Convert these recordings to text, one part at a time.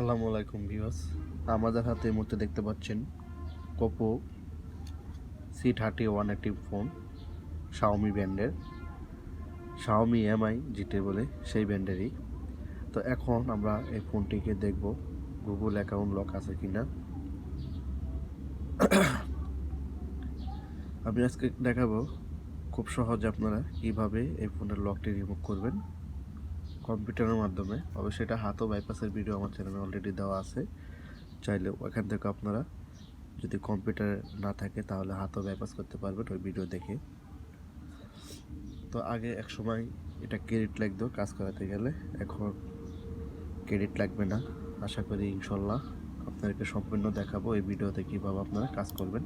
আসসালামু আলাইকুম ভিউয়ার্স, আমাদের হাতে এই মুহূর্তে দেখতে পাচ্ছেন পোকো C31 একটি ফোন, শাওমি ব্র্যান্ডের, শাওমি MI যেটি বলে সেই ব্র্যান্ডেরই। তো এখন আমরা এই ফোনটিকে দেখব গুগল অ্যাকাউন্ট লক আছে কিনা। আমি আজকে দেখাবো খুব সহজে আপনারা কিভাবে এই ফোনের লকটি রিমুভ করবেন কম্পিউটারের মাধ্যমে। অবশ্যই এটা হাতও বাইপাসের ভিডিও আমার চ্যানেলে অলরেডি দেওয়া আছে, চাইলে ওখান থেকে আপনারা যদি কম্পিউটার না থাকে তাহলে হাতও বাইপাস করতে পারবেন ওই ভিডিও দেখে। তো আগে এক সময় এটা ক্রেডিট লাগতো কাজ করাতে গেলে, এখন ক্রেডিট লাগবে না। আশা করি ইনশাল্লাহ আপনাদেরকে সম্পূর্ণ দেখাবো এই ভিডিওতে কীভাবে আপনারা কাজ করবেন।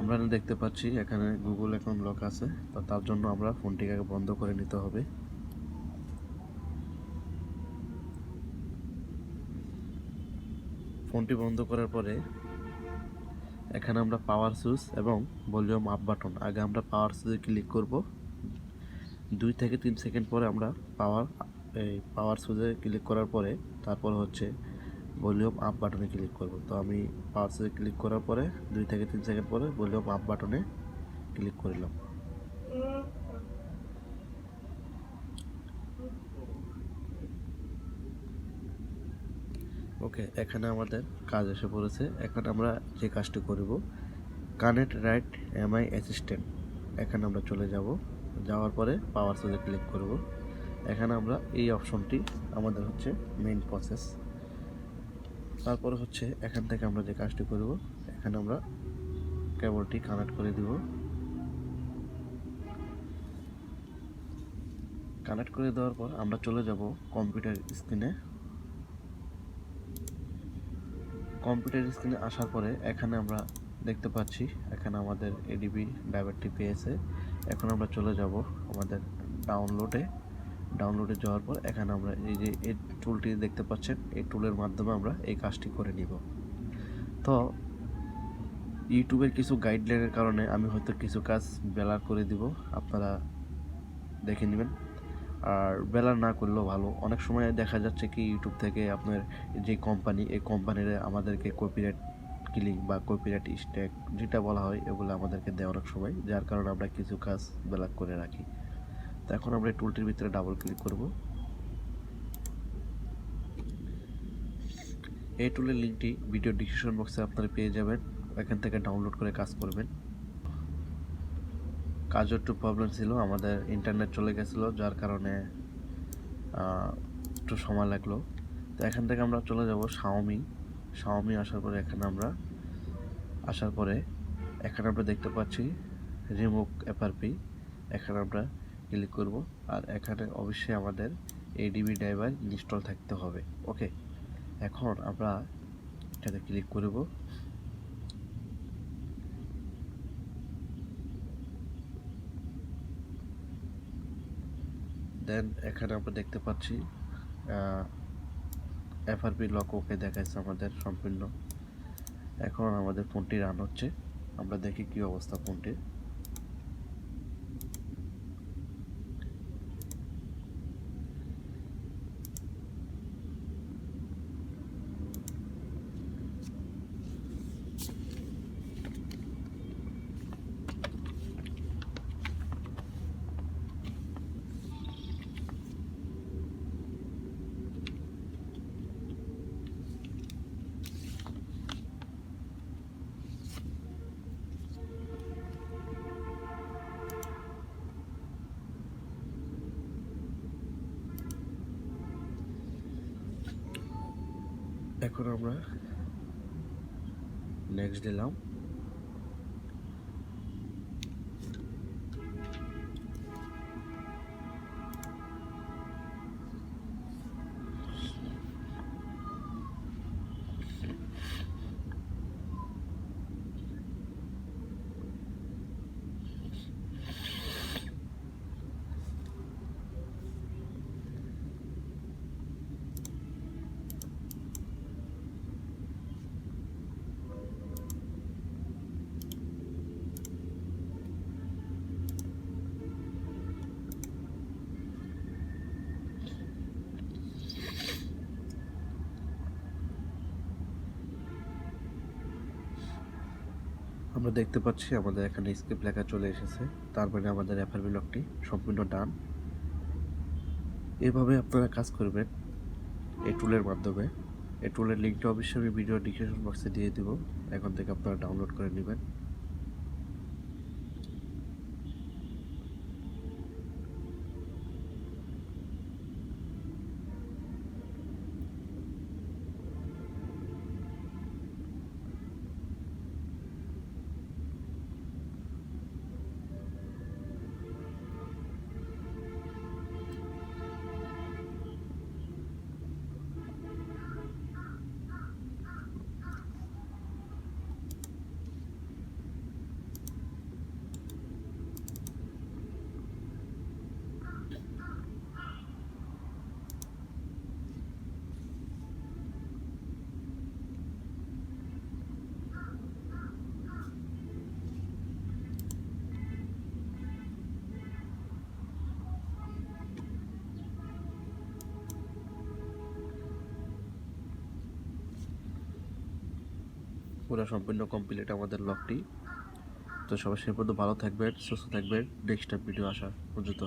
আমরা দেখতে পাচ্ছি এখানে গুগল অ্যাকাউন্ট লক আছে, তো তার জন্য আমরা ফোনটিকে বন্ধ করে নিতে হবে। ফোনটি বন্ধ করার পরে এখানে আমরা পাওয়ার সুইচ এবং ভলিউম আপ বাটন, আগে আমরা পাওয়ার সুইচে ক্লিক করব, 2 থেকে 3 সেকেন্ড পরে আমরা পাওয়ার সুইচে ক্লিক করার পরে তারপর হচ্ছে ভলিউম আপ বাটনে ক্লিক করব। তো আমি পাওয়ার সুইচে ক্লিক করার পরে 2 থেকে 3 সেকেন্ড পরে ভলিউম আপ বাটনে ক্লিক করলাম। ওকে, এখানে আমাদের কাজ এসে পড়েছে। এখন আমরা যে কাজটি করব, কানেক্ট রাইট MI অ্যাসিস্ট্যান্ট, এখানে আমরা চলে যাব। যাওয়ার পরে পাওয়ার সুইচে ক্লিক করব। এখানে আমরা এই অপশনটি আমাদের হচ্ছে মেইন প্রসেস। তারপরে হচ্ছে এখান থেকে আমরা যে কাজটি করব, এখানে আমরা কেবলটি কানেক্ট করে দিব। কানেক্ট করে দেওয়ার পর আমরা চলে যাব কম্পিউটার স্ক্রিনে। কম্পিউটার স্ক্রিনে আসার পরে এখানে আমরা দেখতে পাচ্ছি এখানে আমাদের এডিবি ড্রাইভারটি পেয়েছে। এখন আমরা চলে যাব আমাদের ডাউনলোডে যাওয়ার পর এখানে আমরা এই যে এই টুলটি দেখতে পাচ্ছেন, এই টুলের মাধ্যমে আমরা এই কাজটি করে নিব। তো ইউটিউবের কিছু গাইডলাইনের কারণে আমি হয়তো কিছু কাজ বেলার করে দিব, আপনারা দেখে নেবেন। আর বেলার না করলেও ভালো, অনেক সময় দেখা যাচ্ছে কি ইউটিউব থেকে আপনার যে কোম্পানি, এই কোম্পানির আমাদেরকে কপিরাইট ক্লিক বা কপিরাইট স্ট্রাইক যেটা বলা হয় এগুলো আমাদেরকে দেয় অনেক সময়, যার কারণে আমরা কিছু কাজ ব্লক করে রাখি। তো এখন আমরা এই টুলটির ভিতরে ডাবল ক্লিক করব। এই টুলের লিঙ্কটি ভিডিও ডিসক্রিপশন বক্সে আপনারা পেয়ে যাবেন, এখান থেকে ডাউনলোড করে কাজ করবেন। কাজের একটু প্রবলেম ছিল, আমাদের ইন্টারনেট চলে গেছিলো, যার কারণে একটু সময় লাগলো। তো এখান থেকে আমরা চলে যাব শাওমি আসার পরে এখানে আমরা দেখতে পাচ্ছি রিমুভ FRP, এখানে আমরা ক্লিক করব। আর এখানে অবশ্যই আমাদের এডিবি ড্রাইভার ইনস্টল থাকতে হবে। ওকে, এখন আমরা এটাতে ক্লিক করব। দেন এখানে আমরা দেখতে পাচ্ছি FRP লক ওকে দেখাচ্ছে আমাদের সম্পূর্ণ। এখন আমাদের ফোনটি রান হচ্ছে, আমরা দেখি কি অবস্থা ফোনটির। এখন আমরা নেক্সট দিলাম। আমরা দেখতে পাচ্ছি আমাদের এখানে স্কেপ লেখা চলে এসেছে, তার মানে আমাদের এফআরপি লকটি সম্পূর্ণ ডান। এভাবে আপনারা কাজ করবেন এই টুলের মাধ্যমে। এই টুলের লিঙ্কটা অবশ্যই আমি ভিডিও ডিসক্রিপশন বক্সে দিয়ে দেবো, এখন থেকে আপনারা ডাউনলোড করে নেবেন। পুরো সম্পূর্ণ কমপ্লিট আমাদের লকটি। তো সবাই সে পর্যন্ত ভালো থাকবেন, সুস্থ থাকবেন, নেক্সট ভিডিও আসা পর্যন্ত।